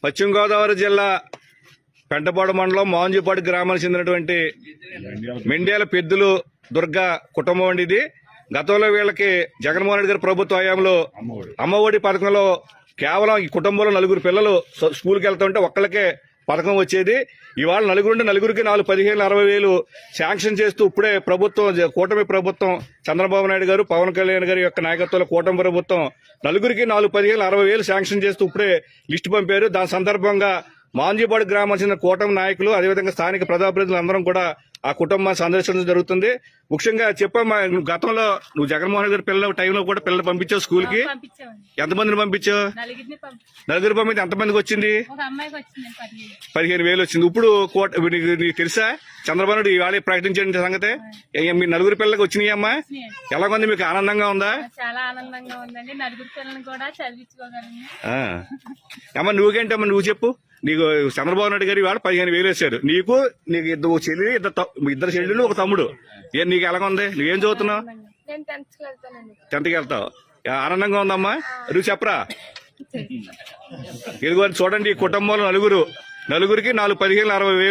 పశ్చిమ గోదావరి జిల్లా పెంటపాడు మండలం మాంజుపాడు గ్రామానికి చెందినటువంటి మెండ్యాల పెద్దులు దుర్గా కుటుంబం అండి ఇది. గతంలో వీళ్ళకి జగన్మోహన్ రెడ్డి గారి ప్రభుత్వ హయాంలో అమ్మఒడి పథకంలో కేవలం ఈ కుటుంబంలో 4 పిల్లలు స్కూల్కి వెళ్తుంటే ఒక్కళ్ళకే పథకం వచ్చేది. ఇవాళ నలుగురికి 15,60,000 శాంక్షన్ చేస్తూ ఇప్పుడే ప్రభుత్వం, కూటమి ప్రభుత్వం, చంద్రబాబు నాయుడు గారు, పవన్ కళ్యాణ్ గారి యొక్క నాయకత్వంలో కూటమి ప్రభుత్వం నలుగురికి 15,60,000 శాంక్షన్ చేస్తూ ఇప్పుడే లిస్టు పంపారు. దాని సందర్భంగా మాంజీపాడు గ్రామానికి చెందిన కూటమి నాయకులు, అదేవిధంగా స్థానిక ప్రజాప్రతినిధులు అందరం కూడా ఆ కుటుంబాన్ని సందర్శించడం జరుగుతుంది. ముఖ్యంగా చెప్పమ్మా, నువ్వు గతంలో జగన్మోహన్ గారి పిల్లల టైంలో కూడా పిల్లలు పంపించావు స్కూల్ కి? ఎంతమందిని పంపించావు? 4 పంపించి ఎంతమందికి వచ్చింది? 15,000 వచ్చింది. ఇప్పుడు నీకు తెలుసా చంద్రబాబు నాయుడు ఇవాళ ప్రకటించిన సంగతే? మీ 4 పిల్లలకి వచ్చినాయి అమ్మా? ఎలాగుంది, మీకు ఆనందంగా ఉందా? చాలా ఆనందంగా ఉందండి. 4 పిల్లల్ని కూడా చదివించుకోగలను. అమ్మా నువ్వేంటమ్మా, నువ్వు చెప్పు. నీకు చంద్రబాబు నాయుడు గారు ఇవాళ 15,000 వేశారు. నీకు 2 చెల్లి, 2 చెల్లెలు, 1 తమ్ముడు. నీకు ఎలాగ ఉంది? నువ్వేం చదువుతున్నావు? 10th కి వెళ్తావు. ఆనందంగా ఉందమ్మా? నువ్వు చెప్పరా. ఇదిగో చూడండి, ఈ కుటుంబంలో నలుగురికి 15,60,000